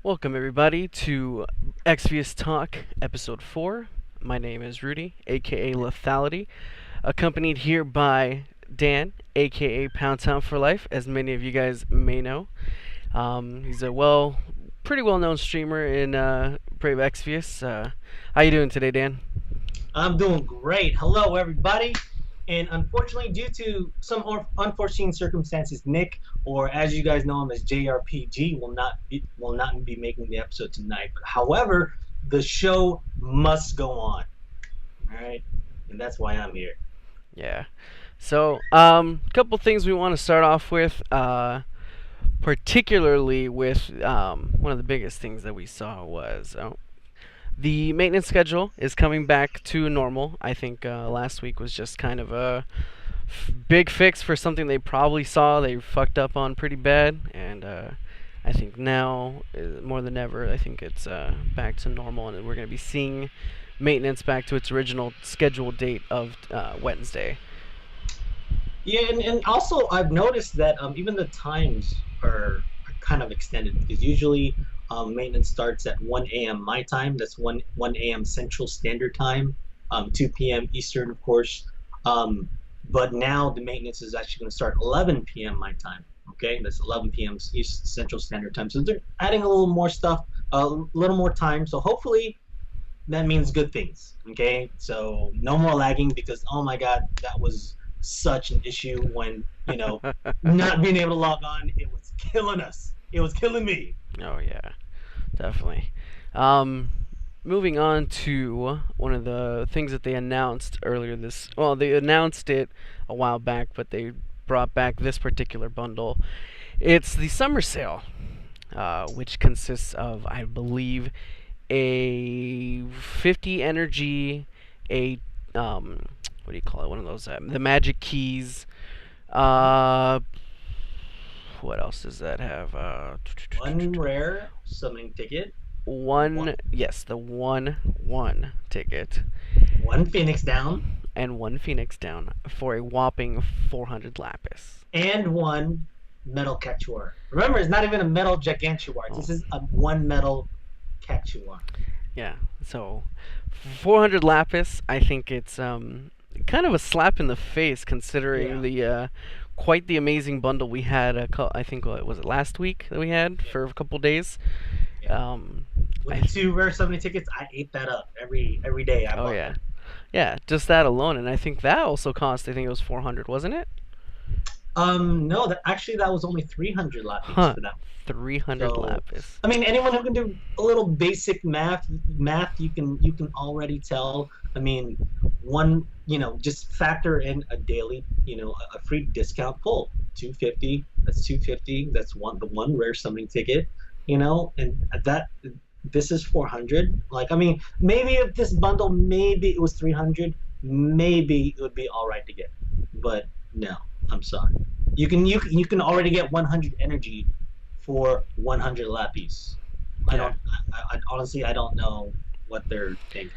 Welcome everybody to Exvius Talk, episode 4. My name is Rudy, aka Lethality, accompanied here by Dan, aka PoundTown4Life, as many of you guys may know. He's a pretty well-known streamer in Brave Exvius. How you doing today, Dan? I'm doing great. Hello, everybody. And unfortunately, due to some unforeseen circumstances, Nick, or as you guys know him as JRPG, will not be making the episode tonight. But however, the show must go on. All right, and that's why I'm here. Yeah. So, couple things we want to start off with, particularly with one of the biggest things that we saw was the maintenance schedule is coming back to normal. I think last week was just kind of a big fix for something they probably saw they fucked up on pretty bad, and I think now, more than ever, I think it's back to normal, and we're going to be seeing maintenance back to its original scheduled date of Wednesday. Yeah, and also I've noticed that even the times are kind of extended because usually maintenance starts at 1 a.m. my time. That's 1 a.m. Central Standard Time, 2 p.m. Eastern, of course. But now the maintenance is actually going to start 11 p.m. my time. Okay, that's 11 p.m. East Central Standard Time. So they're adding a little more stuff, a little more time. So hopefully that means good things. Okay, so no more lagging because oh my God, that was such an issue when not being able to log on. It was killing us. It was killing me. Oh yeah, definitely. Moving on to one of the things that they announced earlier they announced it a while back, but they brought back this particular bundle. It's the summer sale, which consists of, I believe, a 50 energy, a what do you call it? One of those the magic keys. What else does that have? One rare summoning ticket. Yes, the one ticket. One Phoenix down. And one Phoenix down for a whopping 400 lapis. And one metal Cactuar. Remember, it's not even a metal Gigantuar. This is a one metal Cactuar. Yeah, so 400 lapis, I think it's kind of a slap in the face considering the quite the amazing bundle we had. I think was it last week that we had for a couple days. Yeah. With the 2 rare summoning tickets, I ate that up every day. Oh yeah, yeah, just that alone, and I think that also cost. I think it was 400, wasn't it? No, that was only 300 lapis for that. 300 lapis. I mean, anyone who can do a little basic math, you can already tell. I mean, just factor in a daily, a free discount pull. 250. That's 250. That's the one rare summoning ticket. And this is 400. Like, I mean, maybe if this bundle, maybe it was 300, maybe it would be all right to get. But no, I'm sorry. You can already get 100 energy for 100 lapis. I honestly don't know what they're thinking.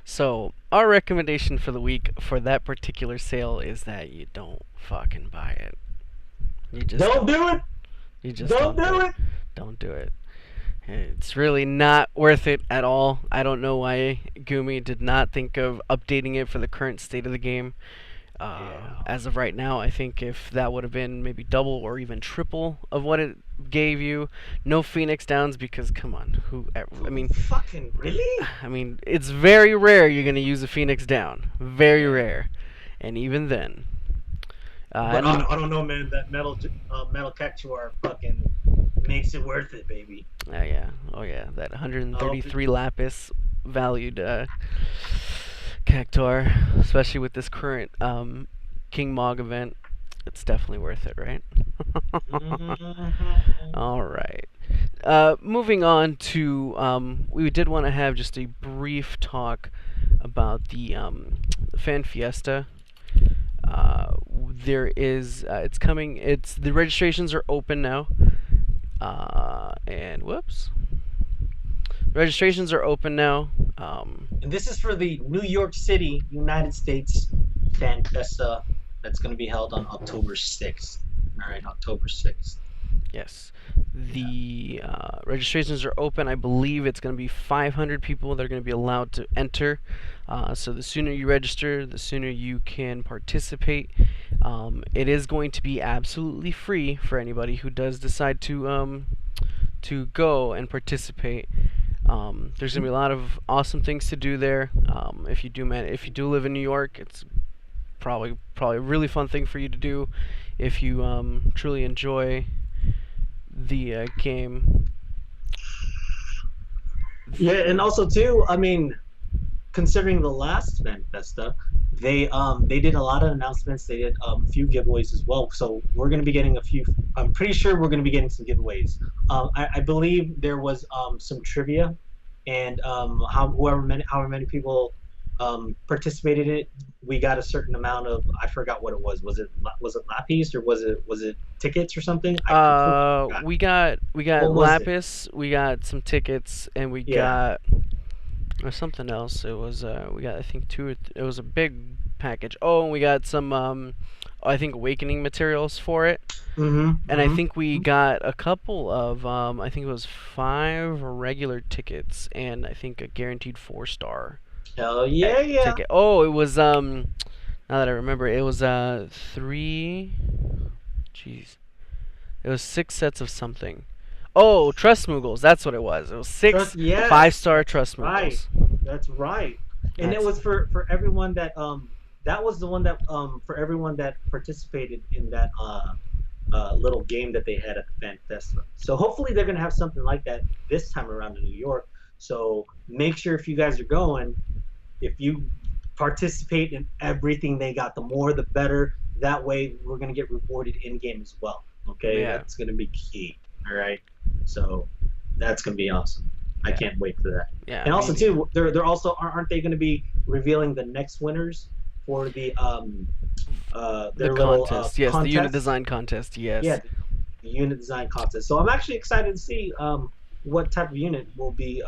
So our recommendation for the week for that particular sale is that you don't fucking buy it. You just don't do it. You just don't do it. Don't do it. It's really not worth it at all. I don't know why Gumi did not think of updating it for the current state of the game. As of right now, I think if that would have been maybe double or even triple of what it gave you, no Phoenix downs because come on, I mean, fucking really? I mean, it's very rare you're gonna use a Phoenix down, very rare, and even then. But I don't know, man. That metal Cactuar fucking makes it worth it, baby. Oh yeah, that 133 lapis valued Cactuar, especially with this current King Mog event, it's definitely worth it, right? All right. Moving on to, we did want to have just a brief talk about the Fan Fiesta. There is, it's coming. The registrations are open now. And whoops. Registrations are open now. And this is for the New York City, United States Fan Festa that's going to be held on October 6th. All right, October 6th. Yes. Yeah. The registrations are open. I believe it's going to be 500 people that are going to be allowed to enter. So the sooner you register, the sooner you can participate. It is going to be absolutely free for anybody who does decide to go and participate. There's gonna be a lot of awesome things to do there. If you do live in New York, it's probably a really fun thing for you to do if you truly enjoy the game. Yeah, and also too, I mean, considering the last Fan Festa, they did a lot of announcements. They did a few giveaways as well. So we're going to be getting a few. I'm pretty sure we're going to be getting some giveaways. I believe there was some trivia, and however many people participated in it, we got a certain amount of. I forgot what it was. Was it lapis or was it tickets or something? I completely forgot. We got What was it? lapis, we got some tickets, and we Yeah. got or something else. It was we got I think it was a big package. Oh, and we got some I think awakening materials for it. Mm-hmm. And I Mm-hmm. think we got a couple of I think it was 5 regular tickets and I think a guaranteed 4-star Hell yeah, yeah. ticket. Oh, it was now that I remember, it was 3 jeez. It was 6 sets of something. Oh, trust Moogles. That's what it was. It was Trust, six yes, 5-star that's trust right. Moogles. That's right. And it That's was for everyone that was the one that for everyone that participated in that little game that they had at the Fan Festa. So hopefully they're gonna have something like that this time around in New York. So make sure if you guys are going, if you participate in everything they got, the more the better. That way we're gonna get rewarded in game as well. Okay, yeah, that's gonna be key. All right, so that's gonna be awesome. I yeah, can't wait for that. yeah. And Me also neither. too, they're also aren't they going to be revealing the next winners for The their little contest, yes, the unit contest? design contest, Yeah, yes. the unit design contest. So I'm actually excited to see what type of unit will be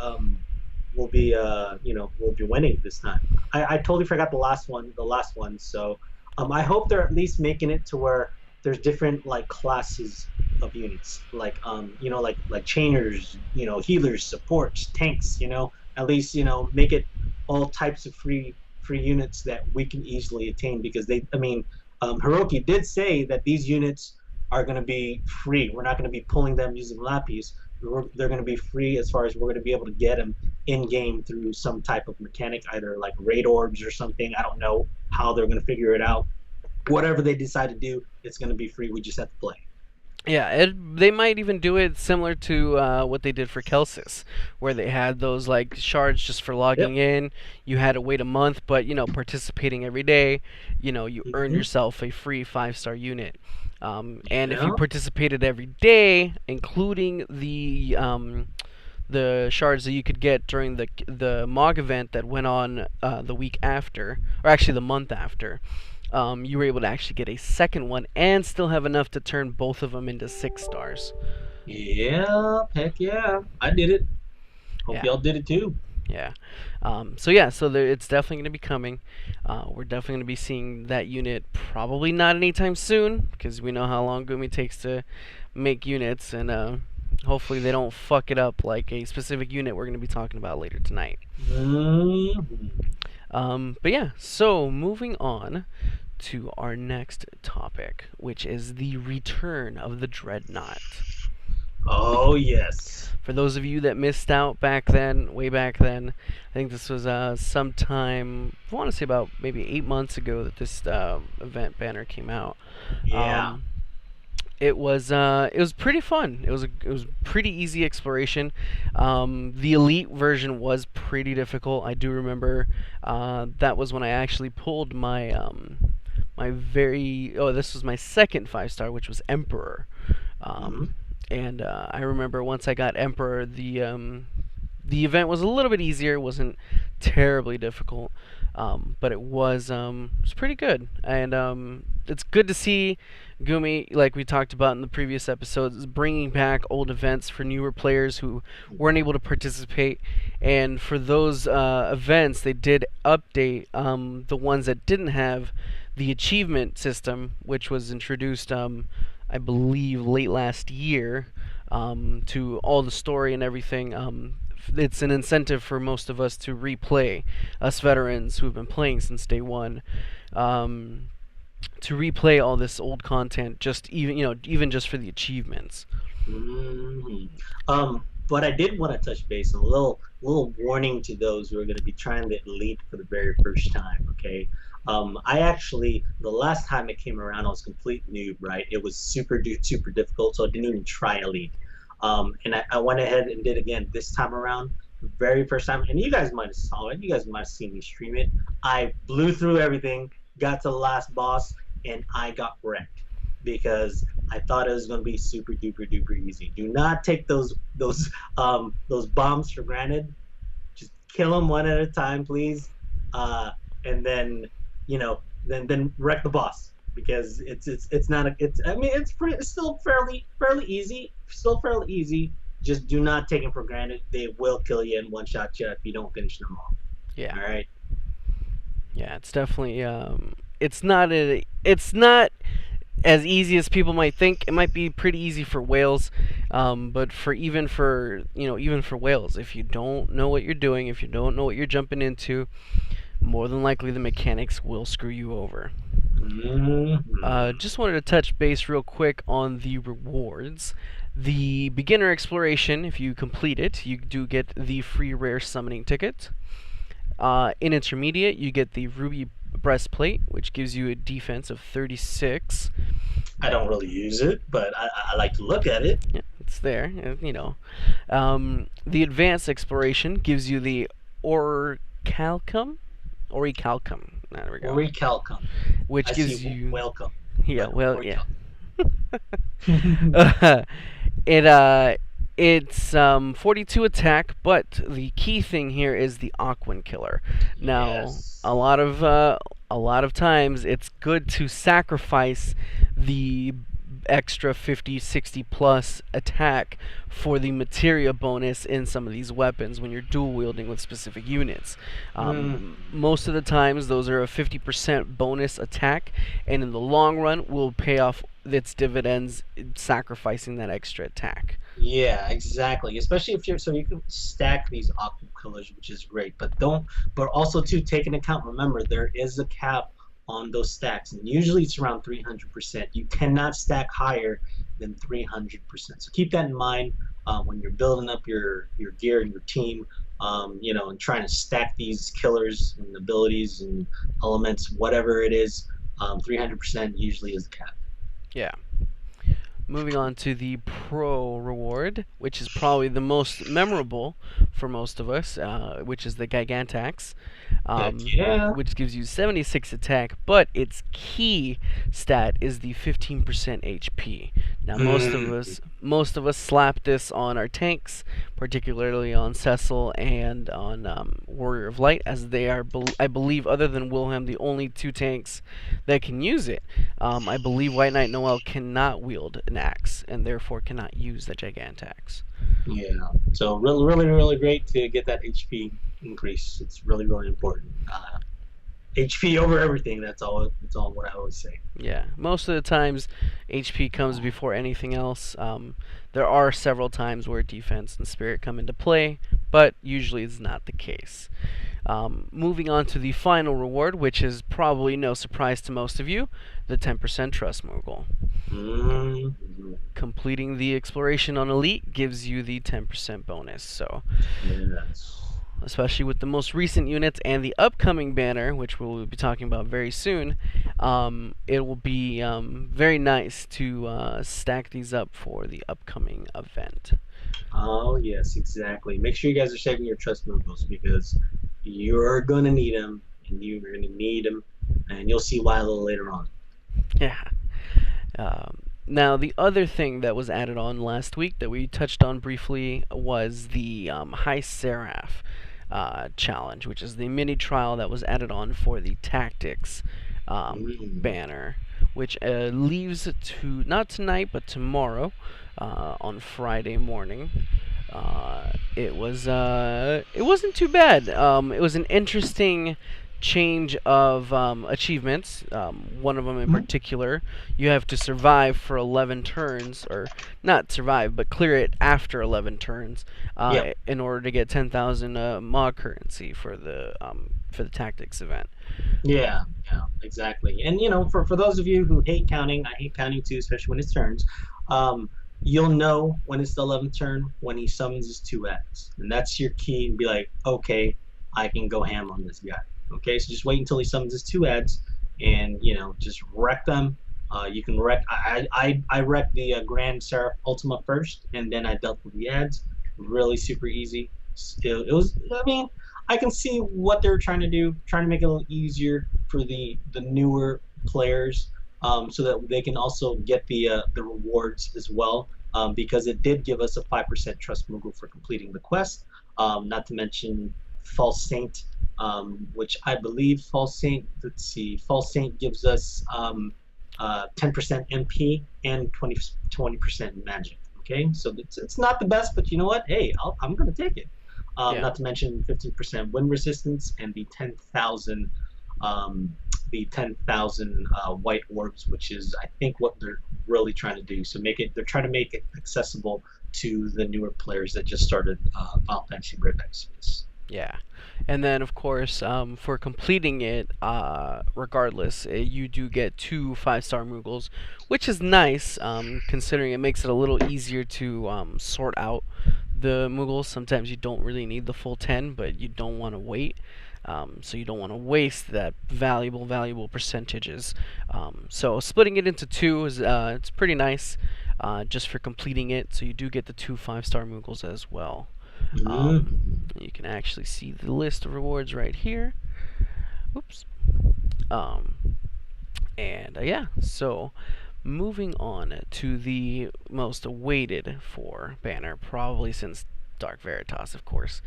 winning this time. I totally forgot the last one. So I hope they're at least making it to where there's different like classes of units, like like chainers, healers, supports, tanks. At least make it all types of free units that we can easily attain because I mean, Hiroki did say that these units are going to be free. We're not going to be pulling them using lapis. They're going to be free as far as we're going to be able to get them in game through some type of mechanic, either like raid orbs or something. I don't know how they're going to figure it out. Whatever they decide to do, it's going to be free. We just have to play. Yeah, they might even do it similar to what they did for Kelsis, where they had those like shards just for logging Yep. in. You had to wait a month, but participating every day, you earned Mm-hmm. yourself a free 5-star unit. And if you Yeah. participated every day, including the shards that you could get during the Mog event that went on the week after, or actually the month after, you were able to actually get a second one and still have enough to turn both of them into 6 stars. Yeah. Heck yeah. I did it. Hope Yeah, y'all did it too. yeah. So it's definitely going to be coming. We're definitely going to be seeing that unit. Probably not anytime soon because we know how long Gumi takes to make units, and hopefully they don't fuck it up like a specific unit we're going to be talking about later tonight. Hmm. But yeah, so moving on to our next topic, which is the return of the Dreadnought. Oh yes. For those of you that missed out back then, way back then, I think this was sometime, I want to say about maybe 8 months ago that this event banner came out. Yeah. Um, it was pretty fun. It was pretty easy exploration. The elite version was pretty difficult. I do remember that was when I actually pulled this was my second 5-star, which was Emperor. Hmm. Um, and I remember once I got Emperor, the event was a little bit easier. It wasn't terribly difficult, but it was pretty good. And it's good to see Gumi, like we talked about in the previous episodes, is bringing back old events for newer players who weren't able to participate. And for those events, they did update the ones that didn't have the achievement system, which was introduced I believe, late last year, to all the story and everything. It's an incentive for most of us to replay, us veterans who've been playing since day one, um, to replay all this old content, just even just for the achievements. Mm. But I did want to touch base on a little warning to those who are going to be trying the elite for the very first time. Okay. I actually the last time it came around, I was complete noob. Right, it was super difficult, so I didn't even try elite. And I went ahead and did again this time around, the very first time. And you guys might have saw it. You guys might have seen me stream it. I blew through everything, got to the last boss, and I got wrecked because I thought it was going to be super duper easy. Do not take those bombs for granted. Just kill them one at a time, please, and then then wreck the boss because it's not a, it's I mean it's still fairly easy, Just do not take them for granted. They will kill you and one shot you if you don't finish them all. Yeah. All right. Yeah, it's definitely it's not as easy as people might think. It might be pretty easy for whales, but even for whales, if you don't know what you're doing, if you don't know what you're jumping into, more than likely the mechanics will screw you over. Mm-hmm. Just wanted to touch base real quick on the rewards. The beginner exploration, if you complete it, you do get the free rare summoning ticket. In intermediate, you get the ruby breastplate, which gives you a defense of 36. I don't really use it, but I like to look at it. Yeah, it's there, the advanced exploration gives you the orichalcum. Orichalcum. There we go. Recalcum. Which I gives see you. welcome. Yeah, But well, yeah. Orichalcum. It's 42 attack, but the key thing here is the Aquan Killer. Now, Yes. a lot of times it's good to sacrifice the extra 50, 60 plus attack for the materia bonus in some of these weapons when you're dual wielding with specific units. Most of the times those are a 50% bonus attack, and in the long run will pay off its dividends sacrificing that extra attack. Yeah, exactly. Especially if you're so you can stack these aqua killers, which is great. But also to take into account, remember there is a cap on those stacks, and usually it's around 300%. You cannot stack higher than 300%. So keep that in mind when you're building up your gear and your team. And trying to stack these killers and abilities and elements, whatever it is. 300% usually is the cap. Yeah. Moving on to the Pro reward, which is probably the most memorable for most of us, which is the Gigantax, Heck yeah. which gives you 76 attack, but its key stat is the 15% HP. Now, most of us slap this on our tanks, particularly on Cecil and on Warrior of Light, as they are, I believe, other than Wilhelm, the only two tanks that can use it. I believe White Knight Noel cannot wield an axe and therefore cannot use the Gigantax. Yeah. So really great to get that HP increase. It's really important. HP over everything. That's all. That's all what I always say. Yeah, most of the times HP comes before anything else. There are several times where defense and spirit come into play, but usually it's not the case. Moving on to the final reward, which is probably no surprise to most of you, the 10% Trust Mogul. Mm-hmm. Completing the exploration on Elite gives you the 10% bonus. So, Yes. especially with the most recent units and the upcoming banner, which we'll be talking about very soon, it will be very nice to stack these up for the upcoming event. Oh yes, exactly. Make sure you guys are saving your trust movables because you're gonna need them, and you'll see why a little later on. Yeah. Now, the other thing that was added on last week that we touched on briefly was the High Seraph challenge, which is the mini trial that was added on for the Tactics banner, which leaves to not tonight but tomorrow on Friday morning. It wasn't too bad. It was an interesting change of achievements. One of them in Mhm. particular, you have to survive for 11 turns, or not survive, but clear it after 11 turns, Yep. in order to get 10,000 MOG currency for the tactics event. Yeah, yeah, exactly. And for those of you who hate counting, I hate counting too, especially when it's turns. Um, you'll know when it's the 11th turn when he summons his two X, and that's your key. And be like, okay, I can go ham on this guy. Okay, so just wait until he summons his two ads, and just wreck them. You can wreck. I wrecked the Grand Seraph Ultima first, and then I dealt with the ads. Really super easy. It was. I mean, I can see what they're trying to do, trying to make it a little easier for the newer players, so that they can also get the rewards as well. Because it did give us a 5% trust Moogle for completing the quest. Not to mention False Saint, which I believe False Saint. Let's see, False Saint gives us 10% MP and 20% magic. Okay, so it's not the best, but you know what? Hey, I'm gonna take it. Yeah. Not to mention 15% wind resistance and um, the 10,000 white orbs, which is I think what they're really trying to do. So they're trying to make it accessible to the newer players that just started Final Fantasy Brave Exvius. Yeah. And then, of course, for completing it, regardless, you do get two 5-star Moogles, which is nice, considering it makes it a little easier to sort out the Moogles. Sometimes you don't really need the full 10, but you don't want to wait. So you don't want to waste that valuable percentages. So splitting it into two is it's pretty nice, just for completing it. So you do get the two 5-star Moogles as well. You can actually see the list of rewards right here. Oops. Um, and yeah, so moving on to the most awaited for banner, probably since Dark Veritas, of course.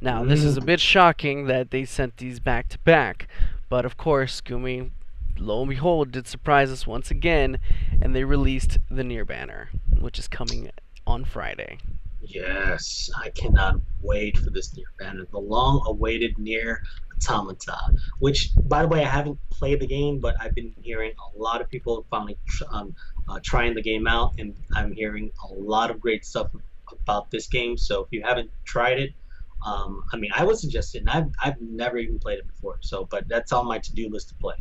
Now, this is a bit shocking that they sent these back to back, but of course, Gumi, lo and behold, did surprise us once again, and they released the NieR banner, which is coming on Friday. Yes, I cannot wait for this NieR banner, the long-awaited NieR Automata. Which, by the way, I haven't played the game, but I've been hearing a lot of people finally trying the game out, and I'm hearing a lot of great stuff about this game. So if you haven't tried it, I mean, I would suggest it. And I've never even played it before, but that's on my to-do list to play.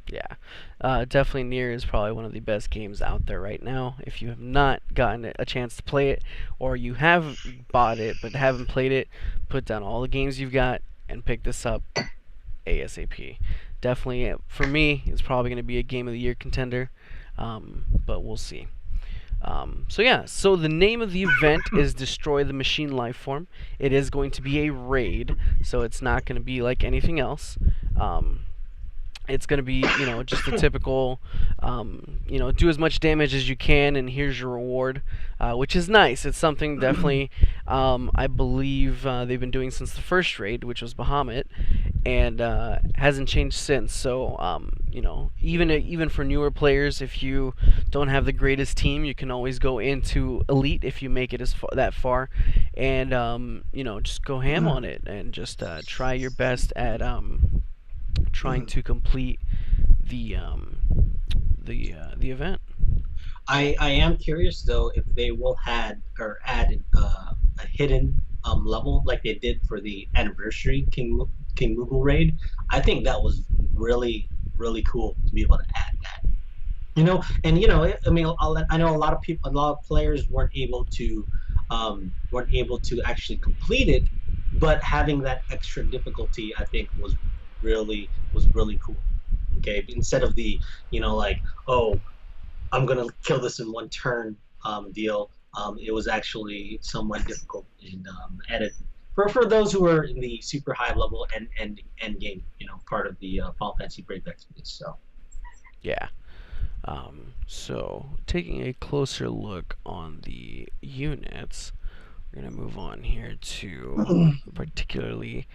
Yeah, definitely NieR is probably one of the best games out there right now. If you have not gotten a chance to play it, or you have bought it but haven't played it, put down all the games you've got and pick this up ASAP. Definitely, for me, it's probably going to be a Game of the Year contender, but we'll see. So yeah, so the name of the event is Destroy the Machine Lifeform. It is going to be a raid, so it's not going to be like anything else. It's going to be, just the typical, do as much damage as you can, and here's your reward, which is nice. It's something definitely, I believe they've been doing since the first raid, which was Bahamut, and hasn't changed since. So, even for newer players, if you don't have the greatest team, you can always go into Elite if you make it that far, and just go ham on it and just try your best at trying to complete the event. I am curious though if they will add a hidden level like they did for the anniversary King Moogle raid. I think that was really cool to be able to add that. I mean, I know a lot of people, a lot of players weren't able to actually complete it, but having that extra difficulty, I think, was really cool. Okay, instead of like, oh, I'm gonna kill this in one turn deal. It was actually somewhat difficult and added for those who are in the super high level end game, part of the Final Fantasy Brave Exvius. So Yeah. So taking a closer look on the units, we're gonna move on here to particularly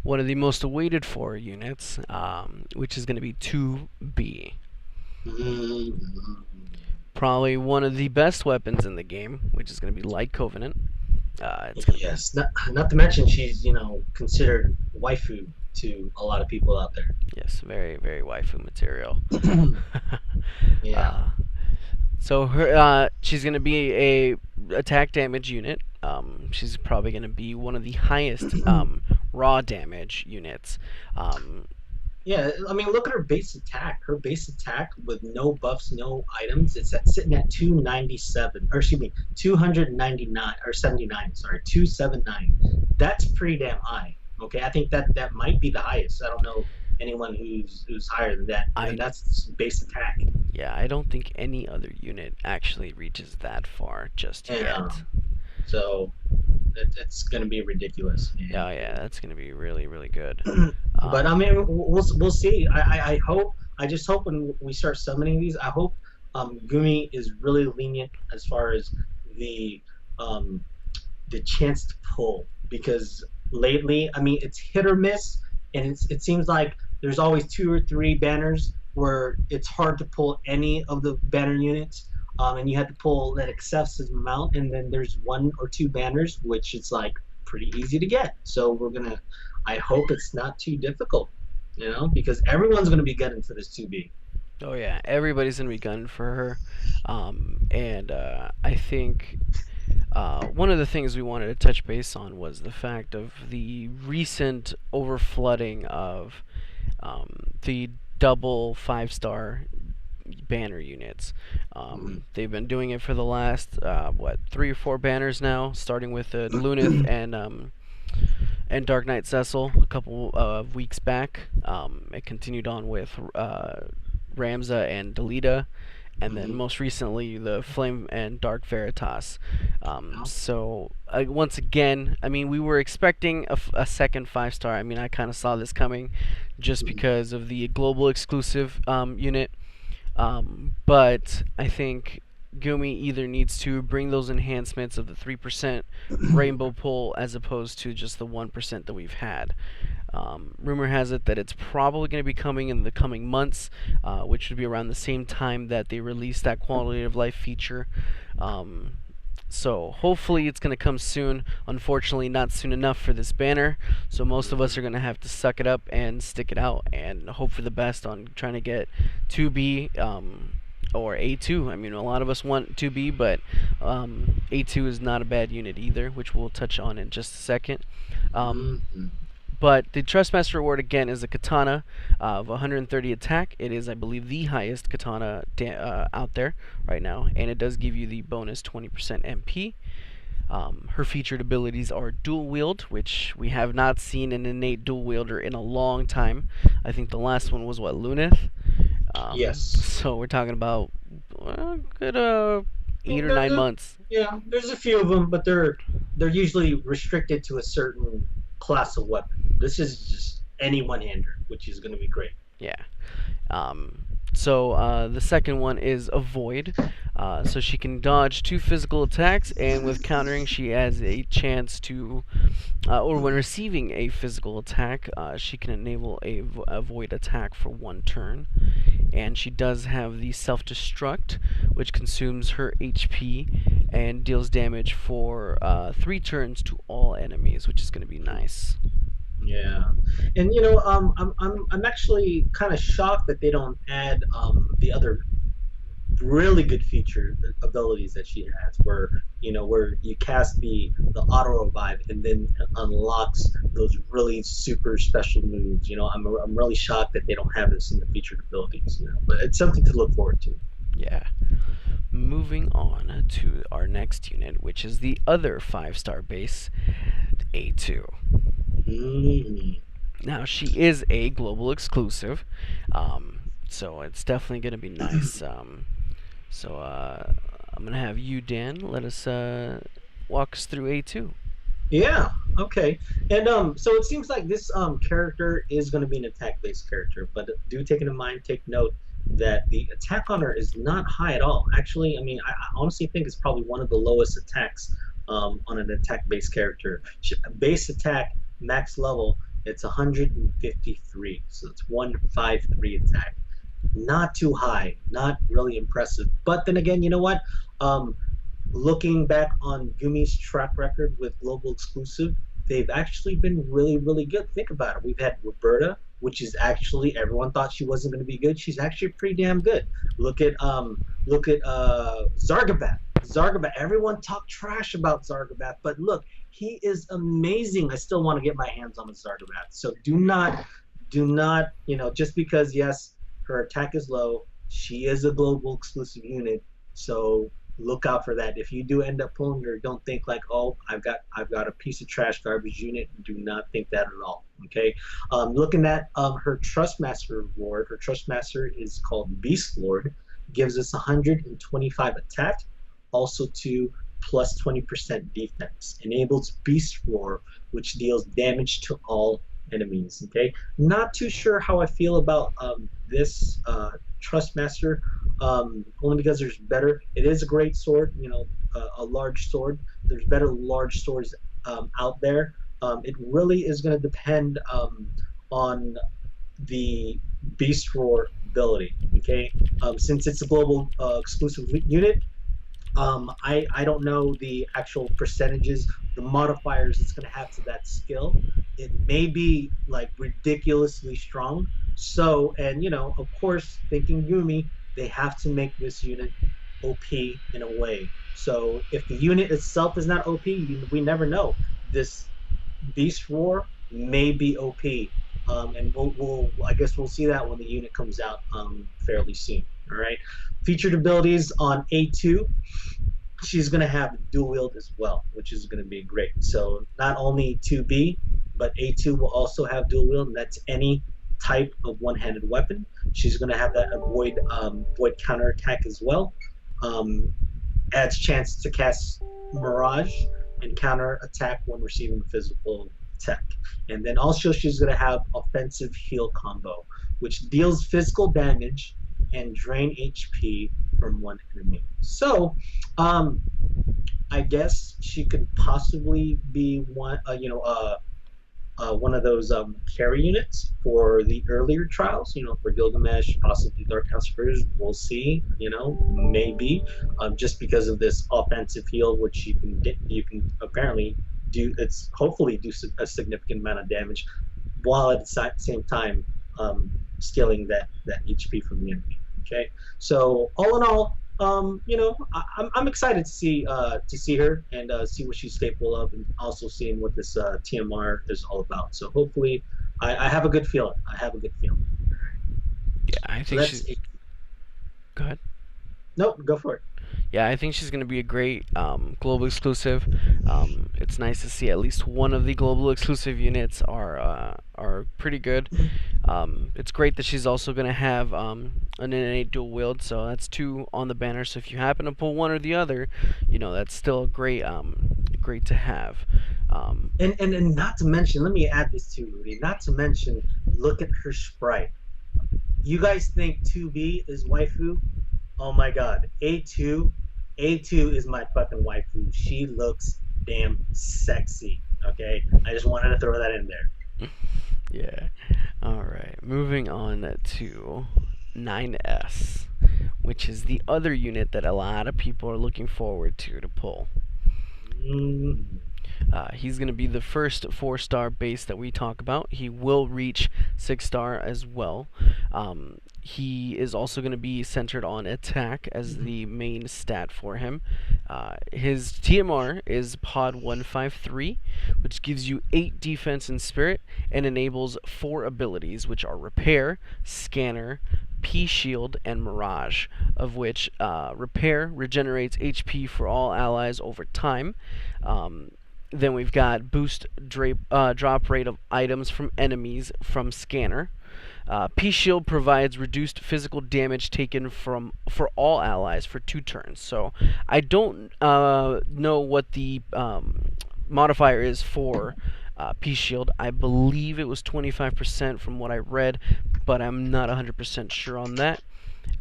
one of the most awaited for units, which is gonna be 2B. Probably one of the best weapons in the game, which is going to be Light Covenant. It's going to yes, not to mention she's considered waifu to a lot of people out Yes, very very waifu material. there. Yeah. uh, so her she's gonna be a attack damage unit. She's probably gonna be one of the highest raw damage units. Um, Yeah, I mean, look at her base attack. Her base attack with no buffs, no items, it's at sitting at 297, or excuse me, 299 or 79. Sorry, 279. That's pretty damn high. Okay, I think that might be the highest. I don't know anyone who's higher than that, and I that's base attack. Yeah, I don't think any other unit actually reaches that far just And yet. so it's gonna be ridiculous. Yeah, yeah, that's gonna be really really good. But I mean, we'll see. I hope. I just hope when we start summoning these, I hope Gumi is really lenient as far as the um, the chance to pull, because lately, I mean, it's hit or miss, and it seems like there's always two or three banners where it's hard to pull any of the banner units, and you have to pull that excessive amount, and then there's one or two banners which it's like pretty easy to get. So we're gonna. I hope it's not too difficult, because everyone's gonna be gunning for this 2B. Oh yeah, everybody's gonna be gunning for her, and I think one of the things we wanted to touch base on was the fact of the recent overflooding of the double 5-star banner units. They've been doing it for the last 3 or 4 banners now, starting with Lunith and Dark Knight Cecil a couple of weeks back. It continued on with Ramza and Delita, and then most recently the Flame and Dark Veritas. So once again, I mean, we were expecting a second 5-star. I mean, I kind of saw this coming, just because of the global exclusive unit. But I think Gumi either needs to bring those enhancements of the 3% rainbow pull as opposed to just the 1% that we've had. Rumor has it that it's probably going to be coming in the coming months, which would be around the same time that they release that quality of life feature. So hopefully it's going to come soon. Unfortunately, not soon enough for this banner. So most of us are going to have to suck it up and stick it out and hope for the best on trying to get 2B or A2. I mean, a lot of us want 2B, but A2 is not a bad unit either, which we'll touch on in just a second. But the Trustmaster reward again is a katana of 130 attack. It is, I believe, the highest katana out there right now, and it does give you the bonus 20% MP. Her featured abilities are dual wield, which we have not seen an innate dual wielder in a long time. I think the last one was Lunith. Yes. So we're talking about a good 8 or 9 months. Yeah, there's a few of them, but they're usually restricted to a certain class of weapon. This is just any one-hander, which is going to be great. Yeah. So the second one is Avoid. So she can dodge 2 physical attacks, and with countering, she has a chance to, or when receiving a physical attack, she can enable a Avoid attack for 1 turn. And she does have the Self-Destruct, which consumes her HP and deals damage for 3 turns to all enemies, which is going to be nice. Yeah, and I'm actually kind of shocked that they don't add the other really good feature abilities that she has, where you cast the auto revive and then it unlocks those really super special moves. I'm really shocked that they don't have this in the featured abilities. But it's something to look forward to. Yeah. Moving on to our next unit, which is the other 5-star base, A2. Now, she is a global exclusive, so it's definitely going to be nice. So I'm going to have you, Dan, let us walk us through A2. Yeah, okay. And so it seems like this character is going to be an attack-based character, but do take note that the attack on her is not high at all. Actually, I mean, I honestly think it's probably one of the lowest attacks on an attack-based character. Base attack, max level, it's 153, so it's 153 attack. Not too high, not really impressive. But then again, you know what? Looking back on Gumi's track record with global exclusive, they've actually been really, really good. Think about it. We've had Roberta, which is actually everyone thought she wasn't going to be good. She's actually pretty damn good. Look at Zargabat. Zargabat. Everyone talked trash about Zargabat, but look, he is amazing. I still want to get my hands on a Zargabat. So do not, just because yes, her attack is low, she is a global exclusive unit. So look out for that. If you do end up pulling her, don't think like, oh, I've got a piece of trash garbage unit. Do not think that at all. Okay. Looking at her Trustmaster reward, her Trustmaster is called Beast Lord, gives us 125 attack, also to plus 20% defense. Enables Beast Roar, which deals damage to all enemies. Okay. Not too sure how I feel about this Trustmaster, only because there's better. It is a great sword, a large sword. There's better large swords out there. It really is going to depend on the Beast Roar ability. Okay, since it's a global exclusive unit, I don't know the actual percentages, the modifiers it's going to have to that skill. It may be like ridiculously strong. So, and of course, thinking Yumi, they have to make this unit OP in a way. So, if the unit itself is not OP, we never know. This Beast Roar may be OP, and I guess we'll see that when the unit comes out fairly soon. All right. Featured abilities on A2, she's going to have dual wield as well, which is going to be great. So not only 2B, but A2 will also have dual wield, and that's any type of one-handed weapon. She's going to have that void counter attack as well. Adds chance to cast Mirage and counter attack when receiving physical attack. And then also she's going to have offensive heal combo, which deals physical damage and drain HP from one enemy. So, I guess she could possibly be one of those carry units for the earlier trials. For Gilgamesh, possibly Dark Conspirators. We'll see. Maybe just because of this offensive heal, which you can apparently do. It's hopefully do a significant amount of damage, while at the same time stealing that HP from the enemy. Okay, so all in all, I'm excited to see her and see what she's capable of, and also seeing what this TMR is all about. So hopefully, I have a good feeling. I have a good feeling. Yeah, I think she's. Go ahead. Nope, go for it. Yeah, I think she's going to be a great global exclusive. It's nice to see at least one of the global exclusive units are pretty good. It's great that she's also going to have an innate dual wield, so that's 2 on the banner. So if you happen to pull one or the other, that's still great to have. And not to mention, let me add this too, Rudy. Not to mention, look at her sprite. You guys think 2B is waifu? Oh my god, A2 is my fucking waifu. She looks damn sexy. Okay, I just wanted to throw that in there. Yeah. All right. Moving on to 9S, which is the other unit that a lot of people are looking forward to pull. Mm-hmm. He's going to be the first 4-star base that we talk about. He will reach 6-star as well. He is also going to be centered on attack as the main stat for him. His TMR is Pod 153, which gives you 8 defense and spirit and enables 4 abilities, which are Repair, Scanner, P-Shield, and Mirage, of which Repair regenerates HP for all allies over time. Then we've got boost drop rate of items from enemies from Scanner. P-Shield provides reduced physical damage taken for all allies for 2 turns. So I don't know what the modifier is for P-Shield. I believe it was 25% from what I read, but I'm not 100% sure on that.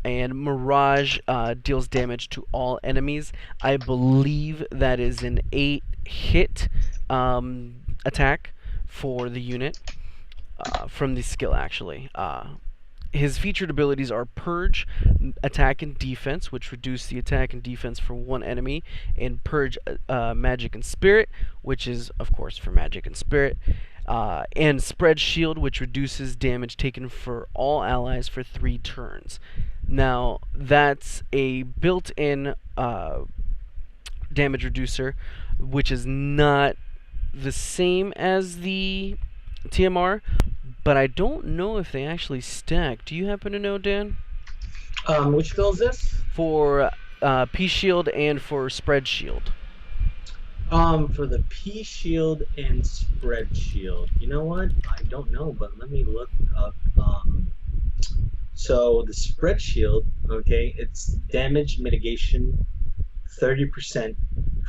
And Mirage deals damage to all enemies. I believe that is an 8-hit attack for the unit from the skill, actually. his featured abilities are Purge, Attack and Defense, which reduce the attack and defense for one enemy, and Purge Magic and Spirit, which is, of course, for Magic and Spirit. And Spread Shield, which reduces damage taken for all allies for 3 turns. Now, that's a built-in damage reducer, which is not the same as the TMR, but I don't know if they actually stack. Do you happen to know, Dan? Which skill is this? For P Shield and for Spread Shield. For the P shield and spread shield. You know what? I don't know, but let me look up. So the spread shield, okay, it's damage mitigation 30%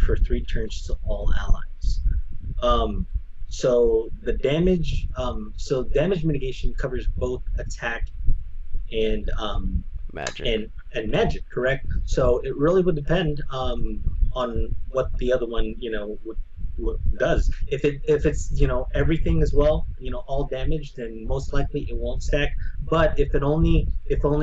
for 3 turns to all allies. Um, so damage mitigation covers both attack and Magic. and magic, correct? So it really would depend on what the other one, does. If it's everything as well, all damage, then most likely it won't stack. But if only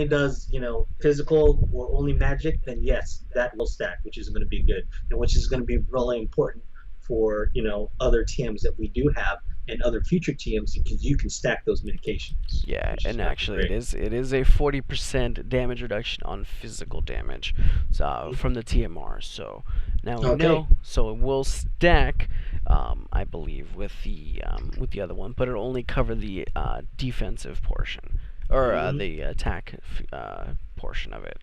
does physical or only magic, then yes, that will stack, which is going to be good, and which is going to be really important for other TMs that we do have and other future TMs, because you can stack those medications. Yeah, Which is and going to be actually great. it is a 40% damage reduction on physical damage from the TMR. So now we Okay. know. So it will stack, I believe, with the other one, but it'll only cover the defensive portion or Mhm. the attack portion of it.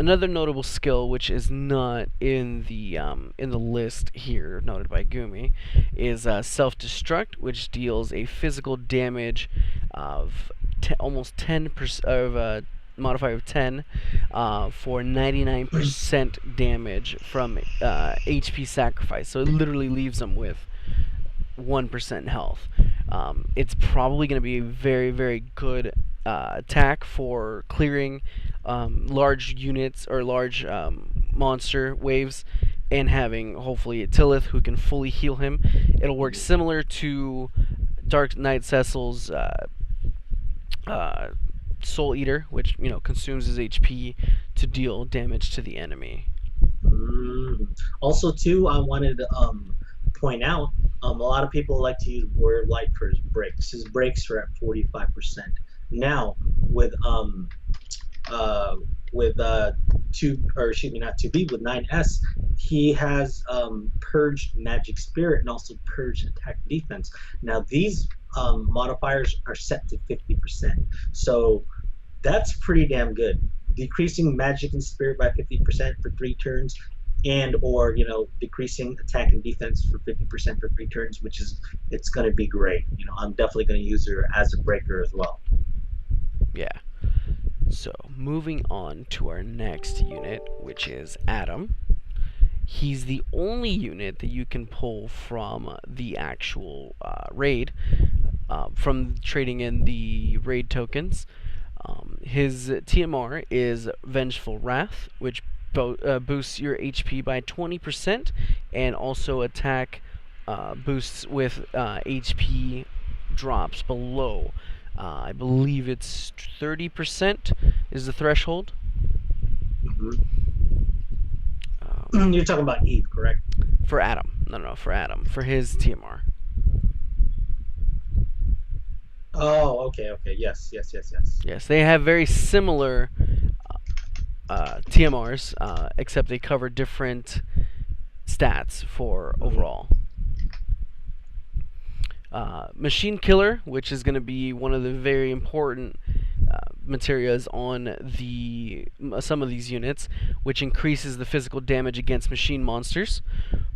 Another notable skill, which is not in the list here noted by Gumi, is self-destruct, which deals a physical damage of almost 10% of modifier of 10 for 99% damage from HP sacrifice. So it literally leaves them with 1% health. It's probably going to be a very, very good attack for clearing large units or large monster waves and having hopefully a Tillith who can fully heal him. It'll work similar to Dark Knight Cecil's Soul Eater, which consumes his HP to deal damage to the enemy. Also, too, I wanted to point out, a lot of people like to use Warrior Light for his breaks. His breaks are at 45%. Now, uh, with two, or excuse me, not 2B, with 9S, he has Purge Magic Spirit and also Purge Attack Defense. Now, these modifiers are set to 50%. So that's pretty damn good. Decreasing magic and spirit by 50% for 3 turns, and or decreasing attack and defense for 50% for 3 turns, which is it's going to be great. I'm definitely going to use her as a breaker as well. Yeah. So moving on to our next unit, which is Adam. He's the only unit that you can pull from the actual raid, from trading in the raid tokens. His TMR is Vengeful Wrath, which boosts your HP by 20% and also attack boosts with HP drops below. I believe it's 30% is the threshold. You're talking about Eve, correct? For Adam. No, for Adam. For his TMR. Oh, okay. Yes, yes, yes, yes. Yes, they have very similar TMRs, except they cover different stats for overall. Machine Killer, which is going to be one of the very important materials on some of these units, which increases the physical damage against machine monsters.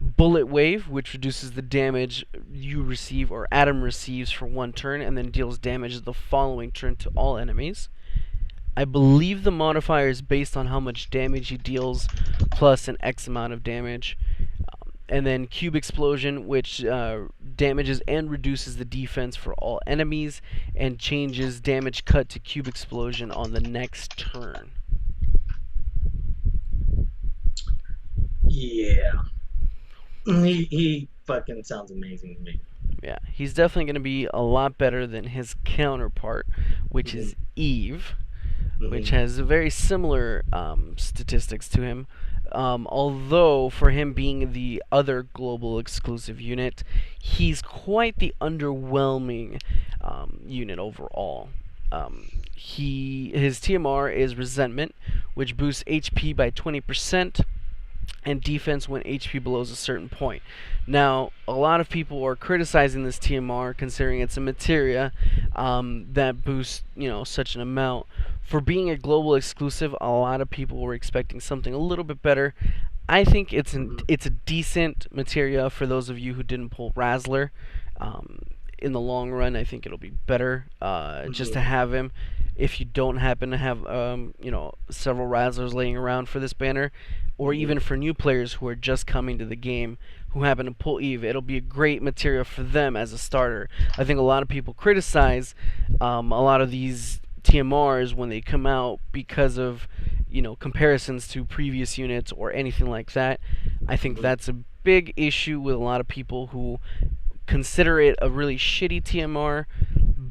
Bullet Wave, which reduces the damage you receive or Adam receives for 1 turn and then deals damage the following turn to all enemies. I believe the modifier is based on how much damage he deals plus an X amount of damage. And then Cube Explosion, which damages and reduces the defense for all enemies and changes damage cut to Cube Explosion on the next turn. Yeah. He fucking sounds amazing to me. Yeah, he's definitely going to be a lot better than his counterpart, which Hmm. is Eve, which Hmm. has very similar statistics to him. Although, for him being the other global exclusive unit, he's quite the underwhelming unit overall. His TMR is Resentment, which boosts HP by 20% and defense when HP below a certain point. Now, a lot of people are criticizing this TMR, considering it's a materia that boosts, such an amount. For being a global exclusive, a lot of people were expecting something a little bit better. I think Hmm. it's a decent materia for those of you who didn't pull Razzler. Um, in the long run, I think it'll be better just to Hmm. have him. If you don't happen to have several Razzlers laying around for this banner, or Hmm. even for new players who are just coming to the game who happen to pull Eve, it'll be a great material for them as a starter. I think a lot of people criticize a lot of these TMRs when they come out because of comparisons to previous units or anything like that. I think Hmm. that's a big issue with a lot of people who consider it a really shitty TMR.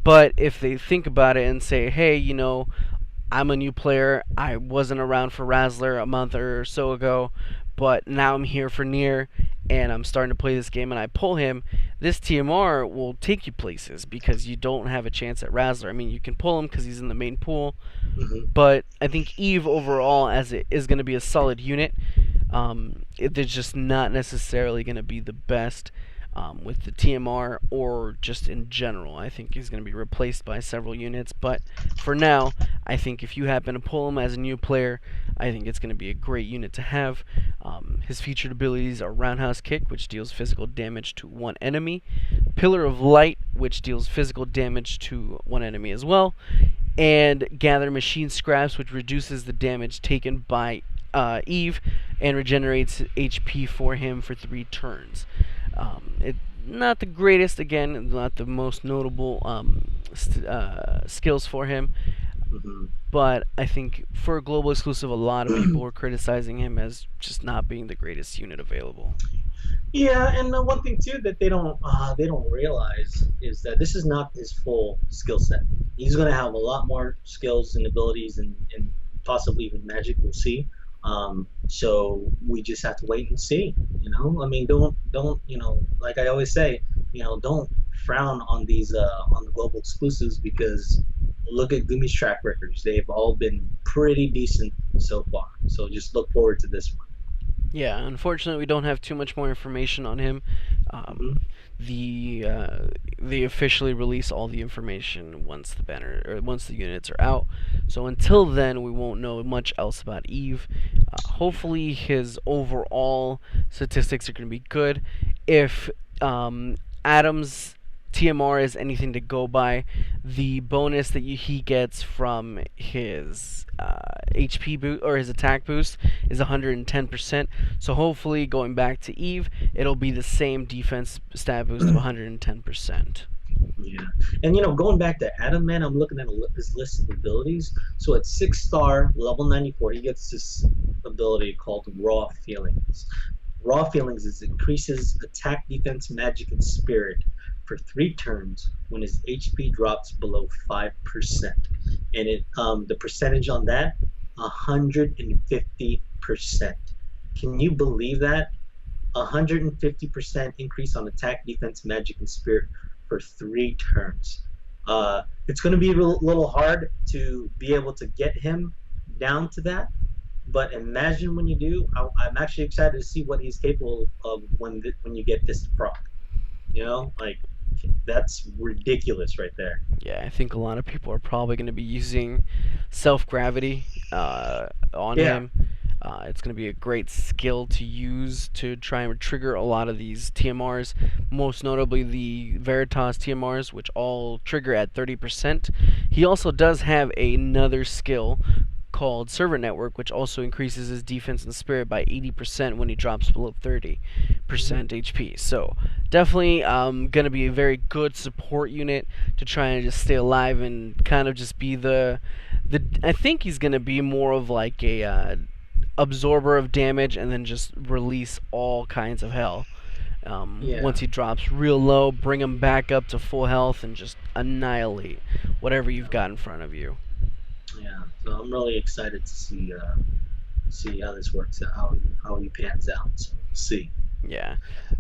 But if they think about it and say, hey, I'm a new player. I wasn't around for Razzler a month or so ago, but now I'm here for NieR, and I'm starting to play this game, and I pull him. This TMR will take you places because you don't have a chance at Razzler. I mean, you can pull him because he's in the main pool, Hmm. but I think Eve overall, as it is going to be a solid unit, it's just not necessarily going to be the best with the TMR or just in general. I think he's going to be replaced by several units, but for now, I think if you happen to pull him as a new player, I think it's going to be a great unit to have. His featured abilities are Roundhouse Kick, which deals physical damage to one enemy, Pillar of Light, which deals physical damage to one enemy as well, and Gather Machine Scraps, which reduces the damage taken by Eve and regenerates HP for him for 3 turns. It not the greatest, again, not the most notable skills for him, Hmm. but I think for a global exclusive, a lot of people were criticizing him as just not being the greatest unit available. Yeah, and the one thing too that they don't realize is that this is not his full skill set. He's going to have a lot more skills and abilities and possibly even magic. We'll see. So we just have to wait and see. I mean, don't like I always say, don't frown on these on the global exclusives because look at Gumi's track records. They've all been pretty decent so far. So just look forward to this one. Yeah, unfortunately, we don't have too much more information on him. Hmm. Um, they officially release all the information once the banner or once the units are out. So until then, we won't know much else about Eve. Hopefully, his overall statistics are going to be good. If Adam's TMR is anything to go by, the bonus that he gets from his HP boost or his attack boost is 110%. So hopefully, going back to Eve, it'll be the same defense stat boost of 110%. Yeah, and going back to Adam, man, I'm looking at his list of abilities. So at 6 star, level 94, he gets this ability called Raw Feelings. Raw Feelings is increases attack, defense, magic, and spirit for 3 turns when his HP drops below 5%, and the percentage on that 150%. Can you believe that? 150% increase on attack, defense, magic, and spirit for 3 turns. It's going to be a little hard to be able to get him down to that, but imagine when you do. I'm actually excited to see what he's capable of when you get this to proc. Like that's ridiculous right there. Yeah, I think a lot of people are probably going to be using self gravity on Yeah. him. It's going to be a great skill to use to try and trigger a lot of these TMRs, most notably the Veritas TMRs, which all trigger at 30%. He also does have another skill called Server Network, which also increases his defense and spirit by 80% when he drops below 30% Hmm. HP. So definitely going to be a very good support unit to try and just stay alive and kind of just be the. I think he's going to be more of like a absorber of damage and then just release all kinds of hell. Yeah, Once he drops real low, bring him back up to full health and just annihilate whatever you've got in front of you. yeah. So I'm really excited to see how this works out, how he pans out. So we'll see. Yeah.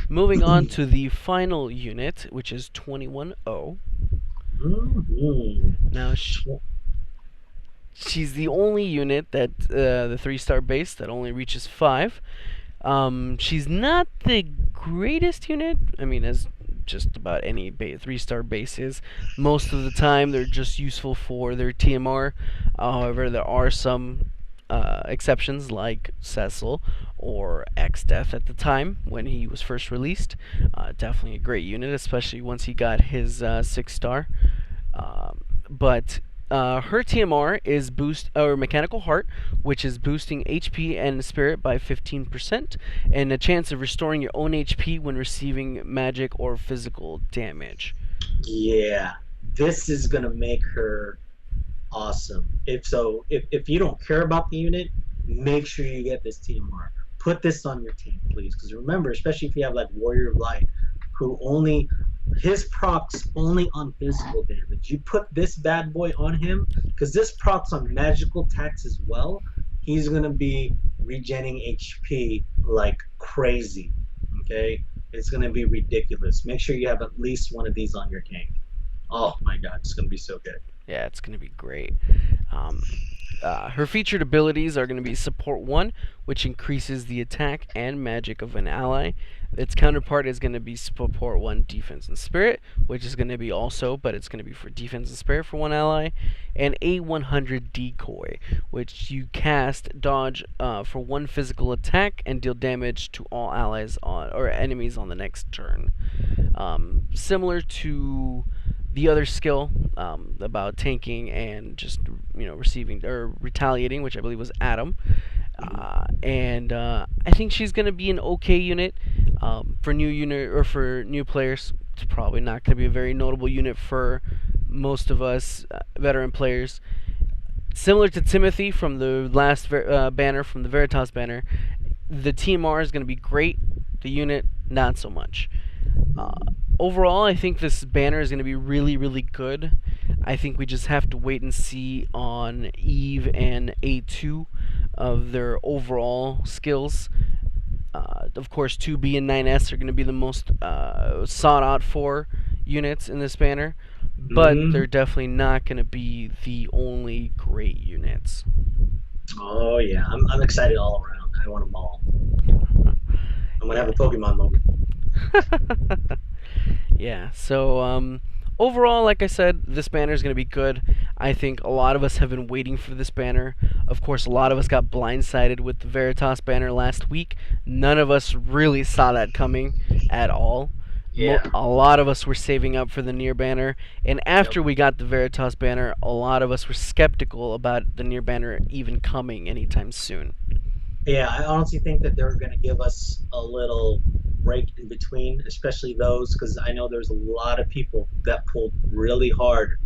Moving on to the final unit, which is 21O. Mhm. Now, she's the only unit that the 3-star base that only reaches 5. She's not the greatest unit. I mean, as just about any 3-star base is. Most of the time, they're just useful for their TMR. However, there are some exceptions like Cecil or X Death at the time when he was first released. Definitely a great unit, especially once he got his 6-star. But her TMR is boost or mechanical heart, which is boosting HP and spirit by 15%, and a chance of restoring your own HP when receiving magic or physical damage. Yeah, this is gonna make her awesome. If you don't care about the unit, make sure you get this TMR. Put this on your team, please, because remember, especially if you have like Warrior of Light, who only his procs only on physical damage. You put this bad boy on him, because this procs on magical attacks as well. He's gonna be regenerating HP like crazy. Okay, it's gonna be ridiculous. Make sure you have at least one of these on your tank. Oh my god, it's gonna be so good. Yeah, it's going to be great. Um, her featured abilities are going to be Support 1, which increases the attack and magic of an ally. Its counterpart is going to be Support 1 Defense and Spirit, which is going to be also, but it's going to be for Defense and Spirit for one ally. And A100 Decoy, which you cast dodge for one physical attack and deal damage to all allies or enemies on the next turn. Similar to the other skill about tanking and just receiving or retaliating, which I believe was Adam. And I think she's gonna be an okay unit for new unit or for new players. It's probably not gonna be a very notable unit for most of us veteran players. Similar to Timothy from the last banner, from the Veritas banner, the TMR is gonna be great. The unit, not so much. Overall, I think this banner is going to be really, really good. I think we just have to wait and see on Eve and A2 of their overall skills. Of course, 2B and 9S are going to be the most sought out for units in this banner, but they're definitely not going to be the only great units. Oh yeah, I'm excited all around. I want them all. I'm gonna have a Pokemon moment. Yeah, so overall, like I said, this banner is going to be good. I think a lot of us have been waiting for this banner. Of course, a lot of us got blindsided with the Veritas banner last week. None of us really saw that coming at all. Yeah. A lot of us were saving up for the NieR banner, and after we got the Veritas banner, a lot of us were skeptical about the NieR banner even coming anytime soon. Yeah, I honestly think that they're going to give us a little break in between, especially those, because I know there's a lot of people that pulled really hard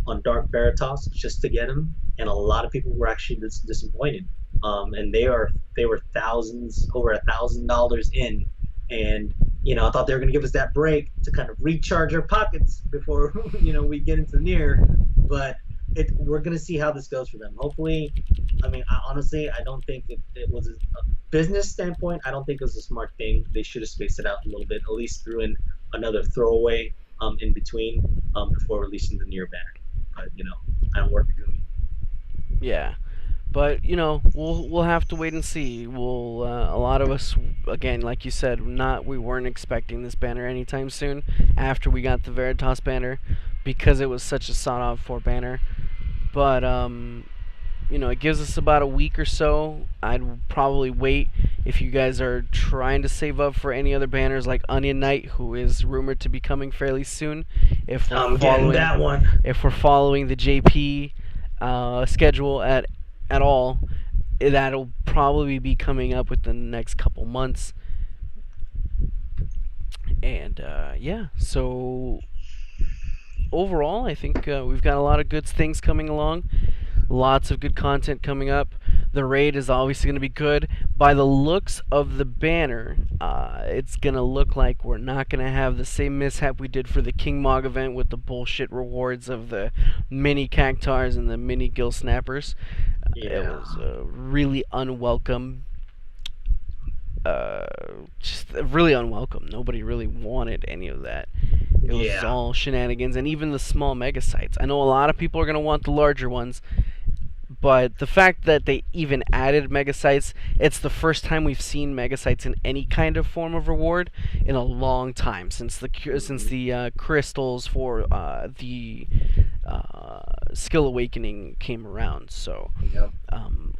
on Dark Veritas just to get him, and a lot of people were actually disappointed. And they were thousands, over $1,000 in, and I thought they were going to give us that break to kind of recharge our pockets before we get into NieR, but we're going to see how this goes for them. Hopefully, I mean, honestly, I don't think it was a business standpoint. I don't think it was a smart thing. They should have spaced it out a little bit, at least threw in another throwaway in between before releasing the NieR banner. But I don't work for Gumi. Yeah, but we'll have to wait and see. We'll a lot of us, again, like you said, we weren't expecting this banner anytime soon. After we got the Veritas banner, because it was such a sought-out-for banner, but it gives us about a week or so. I'd probably wait if you guys are trying to save up for any other banners like Onion Knight, who is rumored to be coming fairly soon. If we're following that one, if we're following the JP schedule at all, that'll probably be coming up within the next couple months. And yeah, so overall, I think we've got a lot of good things coming along. Lots of good content coming up. The raid is obviously going to be good. by the looks of the banner, it's gonna look like we're not gonna have the same mishap we did for the King Mog event with the bullshit rewards of the mini cactars and the mini gill snappers. It Yeah. was really unwelcome. Just really unwelcome. Nobody really wanted any of that. It was Yeah. all shenanigans, and even the small mega sites. I know a lot of people are gonna want the larger ones, but the fact that they even added mega sites, it's the first time we've seen mega sites in any kind of form of reward in a long time since the crystals for the skill awakening came around. So Yep.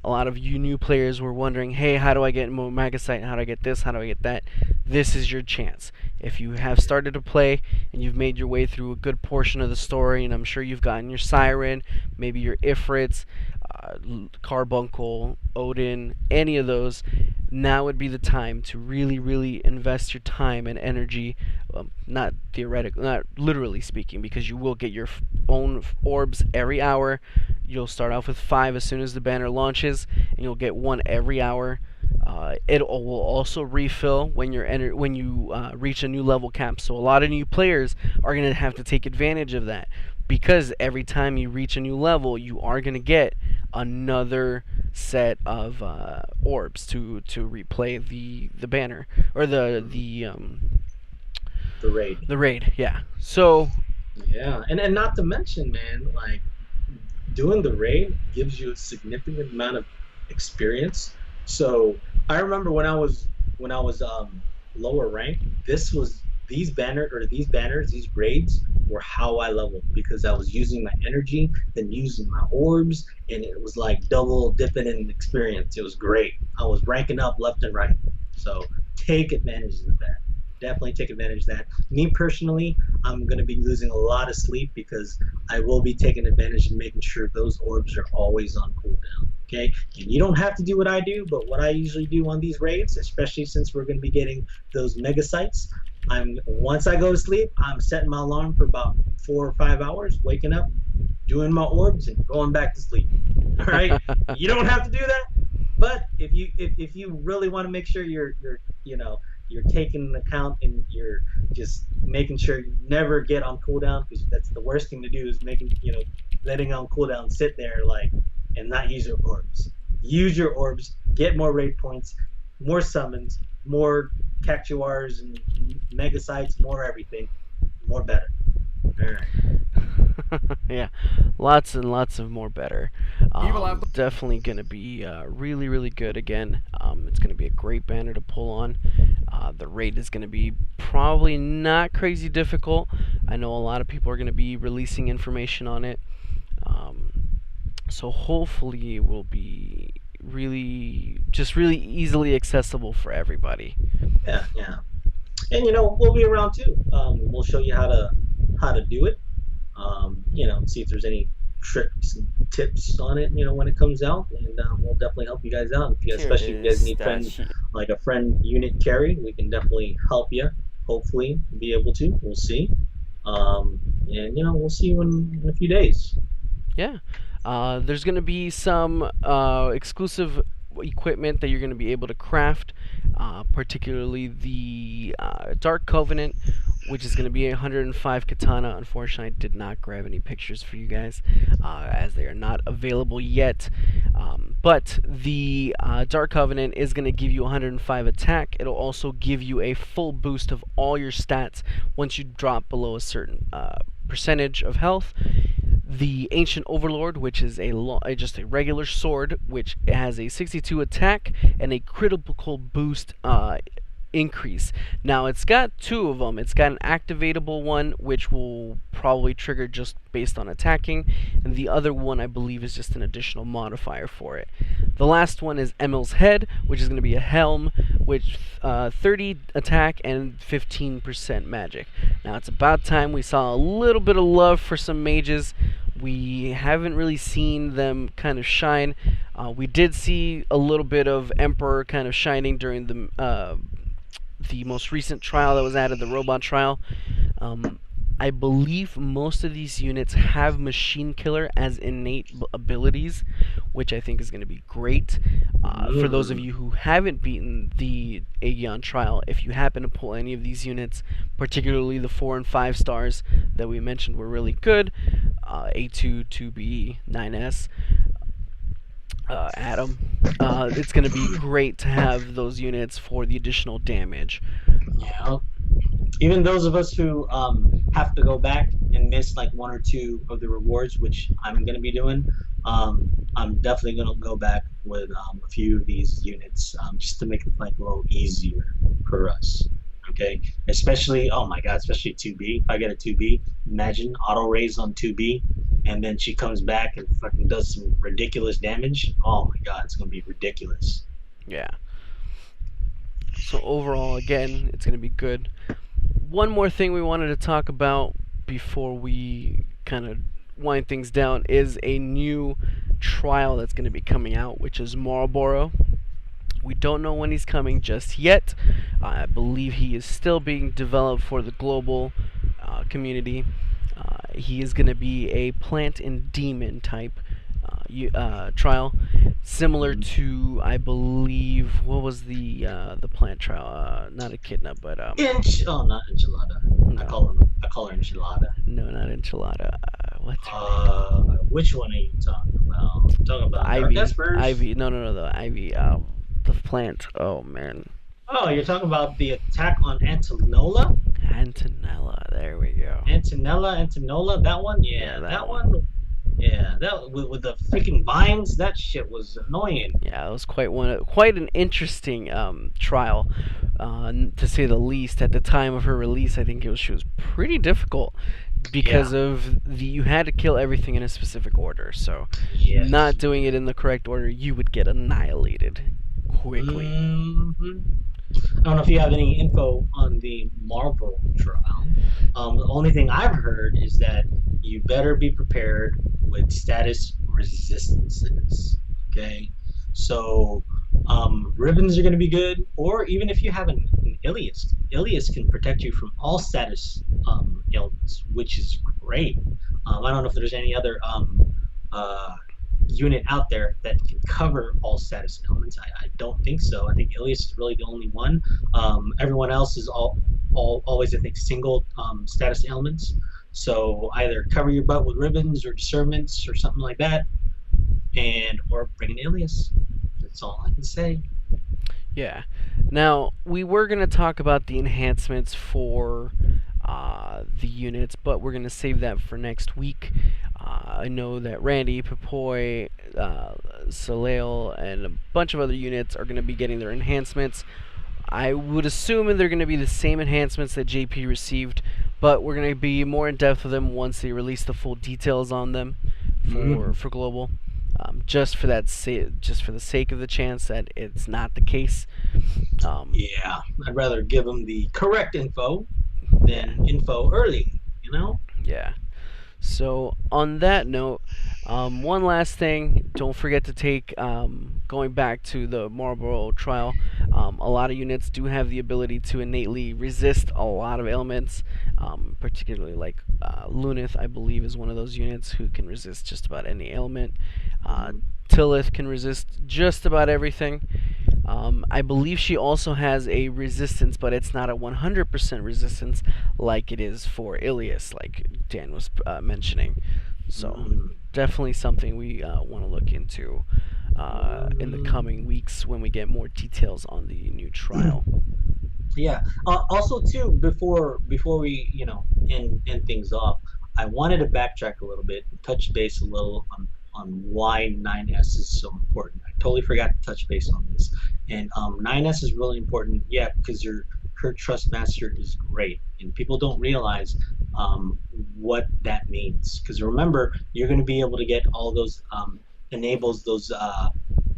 a lot of you new players were wondering, hey, how do I get more mega site? How do I get this? How do I get that? This is your chance. If you have started to play and you've made your way through a good portion of the story, and I'm sure you've gotten your Siren, maybe your Ifrits, Carbuncle, Odin, any of those, now would be the time to really, really invest your time and energy. Not theoretically, not literally speaking, because you will get your own orbs every hour. You'll start off with 5 as soon as the banner launches, and you'll get 1 every hour. It will also refill when you reach a new level cap. So a lot of new players are going to have to take advantage of that, because every time you reach a new level, you are going to get another set of orbs to replay the banner or The raid. the raid. Yeah. So Yeah, and not to mention, man, like doing the raid gives you a significant amount of experience. So I remember when I was lower rank, this was these banners, these raids were how I leveled because I was using my energy, then using my orbs, and it was like double dipping in experience. It was great. I was ranking up left and right. So take advantage of that. Definitely take advantage of that. Me personally, I'm gonna be losing a lot of sleep because I will be taking advantage and making sure those orbs are always on cooldown. Okay, and you don't have to do what I do, but what I usually do on these raids, especially since we're going to be getting those mega sites, I'm once I go to sleep, I'm setting my alarm for about 4 or 5 hours, waking up, doing my orbs, and going back to sleep. All right, you don't have to do that, but if you really want to make sure you're you're taking an account and you're just making sure you never get on cooldown, because that's the worst thing to do is making letting on cooldown sit there like and not use your orbs. Use your orbs, get more raid points, more summons, more cactuars and mega sites, more everything, more better. All right. yeah, lots and lots of more better. Definitely gonna be really, really good again. It's gonna be a great banner to pull on. The raid is gonna be probably not crazy difficult. I know a lot of people are gonna be releasing information on it. So hopefully it will be really easily accessible for everybody. Yeah, yeah. And we'll be around too. We'll show you how to do it. See if there's any tricks and tips on it. When it comes out, and we'll definitely help you guys out. Especially if you guys need friends like a friend unit carry, we can definitely help you. Hopefully, be able to. We'll see. And we'll see you in a few days. Yeah. There's going to be some exclusive equipment that you're going to be able to craft, particularly the Dark Covenant, which is going to be a 105 katana. Unfortunately, I did not grab any pictures for you guys, as they are not available yet. But the Dark Covenant is going to give you 105 attack. It'll also give you a full boost of all your stats once you drop below a certain percentage of health. The Ancient Overlord, which is just a regular sword, which has a 62 attack and a critical boost increase. Now, it's got 2 of them. It's got an activatable one, which will probably trigger just based on attacking, and the other one, I believe, is just an additional modifier for it. The last one is Emil's Head, which is going to be a helm, with 30 attack and 15% magic. Now, it's about time we saw a little bit of love for some mages. We haven't really seen them kind of shine. We did see a little bit of Emperor kind of shining during the most recent trial that was added, the robot trial. I believe most of these units have Machine Killer as innate abilities, which I think is going to be great. For those of Mm. you who haven't beaten the Aegeon trial, if you happen to pull any of these units, particularly the 4 and 5 stars that we mentioned were really good, A2, 2B, 9S, Atom, it's going to be great to have those units for the additional damage. Yeah. Even those of us who have to go back and miss like one or two of the rewards, which I'm going to be doing, I'm definitely going to go back with a few of these units just to make it like a little easier for us. Okay, especially oh my god, especially 2B. If I get a 2B, imagine auto raise on 2B, and then she comes back and fucking does some ridiculous damage. Oh my god, it's gonna be ridiculous. Yeah. So overall, again, it's going to be good. One more thing we wanted to talk about before we kind of wind things down is a new trial that's going to be coming out, which is Marlboro. We don't know when he's coming just yet. I believe he is still being developed for the global community. He is going to be a plant and demon type trial, similar to I believe what was the plant trial? Not echidna, but Oh, not enchilada. no, I call her enchilada. no, not enchilada. What's her name? Which one are you talking about? Talking The about Dark ivy, Espers? ivy. No, no, no, the ivy. The plant. Oh man, Oh, you're talking about the attack on Antinola? Antonella. There we go. Antinola, that one? Yeah, Yeah, that that one. one. Yeah, that with the freaking vines, that shit was annoying. Yeah, it was quite an interesting trial, to say the least. At the time of her release, I think she was pretty difficult Yeah. because of you had to kill everything in a specific order. So, Yes. not doing it in the correct order, you would get annihilated quickly. I don't know if you have any info on the Marlboro trial. The only thing I've heard is that you better be prepared with status resistances. Okay, so ribbons are going to be good, or even if you have an Ilias, Ilias can protect you from all status ailments, which is great. I don't know if there's any other uh, unit out there that can cover all status elements. I don't think so. I think Ilias is really the only one. Everyone else is always I think single status ailments. So either cover your butt with ribbons or discernments or something like that, and or bring an Ilias. That's all I can say. Yeah. Now, we were going to talk about the enhancements for the units, but we're going to save that for next week. I know that Randy, Papoy, Soleil, and a bunch of other units are going to be getting their enhancements. I would assume they're going to be the same enhancements that JP received, but we're going to be more in depth with them once they release the full details on them for global. Just for just for the sake of the chance that it's not the case. Yeah, I'd rather give them the correct info Yeah, than info early. You know. yeah. So on that note, one last thing. Don't forget to take going back to the Marlboro trial. A lot of units do have the ability to innately resist a lot of ailments, particularly like Lunith, I believe, is one of those units who can resist just about any ailment. Tillith can resist just about everything. I believe she also has a resistance, but it's not a 100% resistance like it is for Ilias, like Dan was mentioning. So, definitely something we want to look into in the coming weeks when we get more details on the new trial. Yeah. Also, too, before we end things off, I wanted to backtrack a little bit and touch base a little on why 9S is so important. I totally forgot to touch base on this, and 9S is really important. Yeah, because her trust master is great, and people don't realize what that means. Because remember, you're going to be able to get all those enables those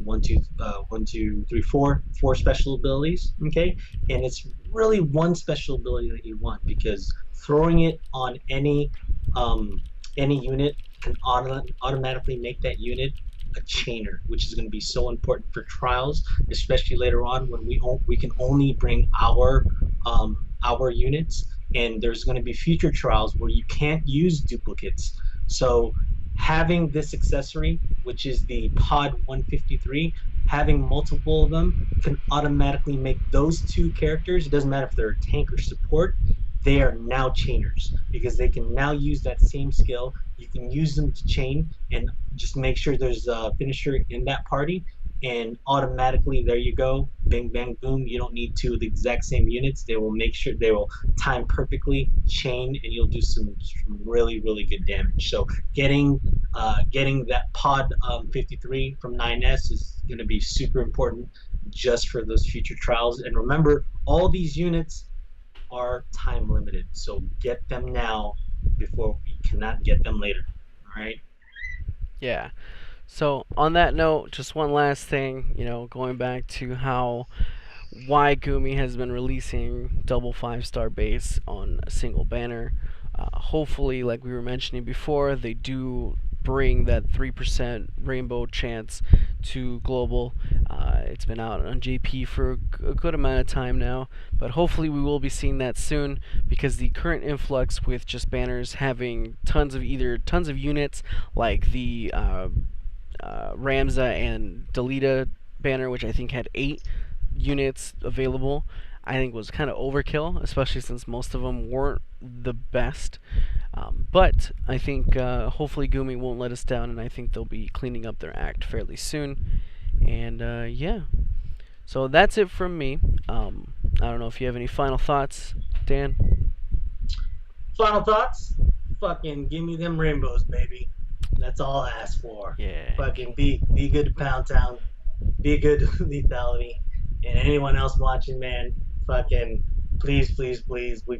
one, two, three, four special abilities. Okay, and it's really one special ability that you want because throwing it on any unit can automatically make that unit a chainer, which is going to be so important for trials, especially later on when we can only bring our units and there's going to be future trials where you can't use duplicates. So having this accessory, which is the Pod 153, having multiple of them can automatically make those two characters, it doesn't matter if they're a tank or support, they are now chainers because they can now use that same skill. You can use them to chain and just make sure there's a finisher in that party, and automatically there you go, bang bang boom. You don't need two of the exact same units. They will make sure they will time perfectly, chain, and you'll do some really really good damage. So getting that pod 53 from 9S is going to be super important just for those future trials. And remember, all these units are time limited, so get them now before we cannot get them later. All right. Yeah. So on that note, just one last thing, going back to why Gumi has been releasing double 5-star base on a single banner. Hopefully, like we were mentioning before, they do bring that 3% rainbow chance to global. It's been out on JP for a good amount of time now, but hopefully we will be seeing that soon, because the current influx with just banners having tons of units, like the Ramza and Delita banner, which I think had 8 units available, I think was kind of overkill, especially since most of them weren't the best. But I think hopefully Gumi won't let us down, and I think they'll be cleaning up their act fairly soon. And yeah, so that's it from me. I don't know if you have any final thoughts, Dan. Final thoughts? Fucking give me them rainbows, baby. That's all I ask for. Yeah. Fucking be good to Pound Town. Be good to Lethality. And anyone else watching, man, fucking please, please, please, we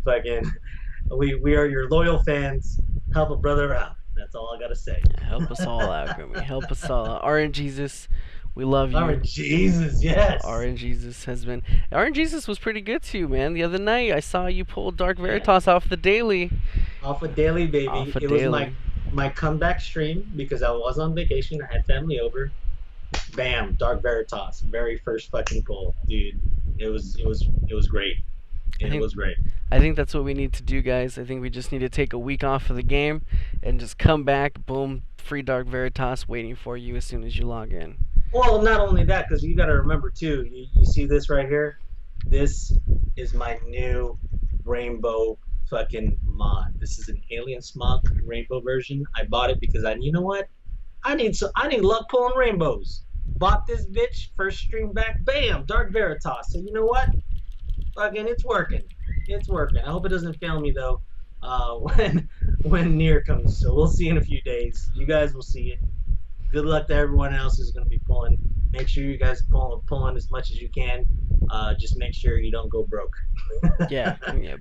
are your loyal fans. Help a brother out. That's all I gotta say. Yeah, help us all out, Gumi. Help us all out. RN Jesus, we love you. RN Jesus, yes. RN Jesus RN Jesus was pretty good to you, man. The other night I saw you pull Dark Veritas off the daily. Off a daily, baby. It was my comeback stream because I was on vacation. I had family over. Bam, Dark Veritas, very first fucking pull, dude. It was great. It was great. I think that's what we need to do, guys. I think we just need to take a week off of the game and just come back. Boom, free Dark Veritas waiting for you as soon as you log in. Well, not only that, because you got to remember too. You see this right here? This is my new rainbow fucking mod. This is an Alien Smog rainbow version. I bought it because you know what? I need luck pulling rainbows. Bought this bitch, first stream back, bam, Dark Veritas. So you know what? Fucking, it's working. It's working. I hope it doesn't fail me though. When NieR comes, so we'll see in a few days. You guys will see it. Good luck to everyone else who's going to be pulling. Make sure you guys pulling as much as you can. Just make sure you don't go broke. yeah.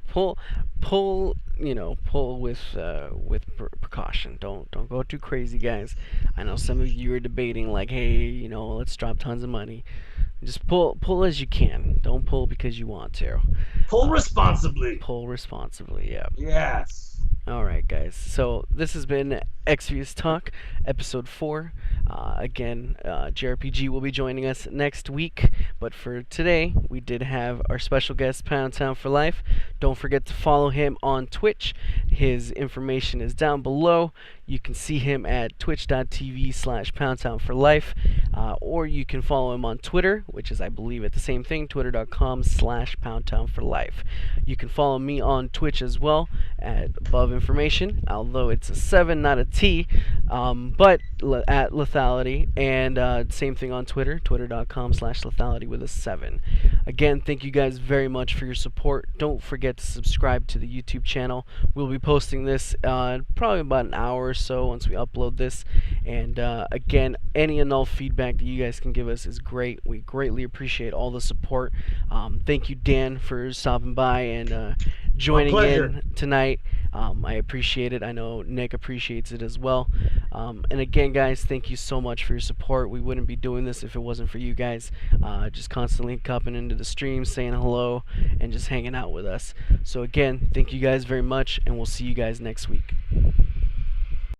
Pull. Pull with precaution. Don't go too crazy, guys. I know some of you are debating like, hey, let's drop tons of money. Just pull as you can. Don't pull because you want to. Pull responsibly. Pull responsibly. Yeah. Yes. Alright, guys, so this has been Exvius Talk, Episode 4. Again, JRPG will be joining us next week, but for today, we did have our special guest, Poundtown4Life. Don't forget to follow him on Twitch. His information is down below. You can see him at twitch.tv/Poundtown4Life, or you can follow him on Twitter, which is, I believe, at the same thing, twitter.com/Poundtown4Life. You can follow me on Twitch as well at above information, although it's a 7, not a T, but at Lethality, and same thing on Twitter, twitter.com/Lethality with a 7. Again, thank you guys very much for your support. Don't forget to subscribe to the YouTube channel. We'll be posting this probably about an hour or so once we upload this, and again, any and all feedback that you guys can give us is great. We greatly appreciate all the support. Thank you, Dan, for stopping by and joining in tonight. I appreciate it. I know Nick appreciates it as well. And again, guys, thank you so much for your support. We wouldn't be doing this if it wasn't for you guys. Just constantly coming into the stream, saying hello, and just hanging out with us. So again, thank you guys very much, and we'll see you guys next week.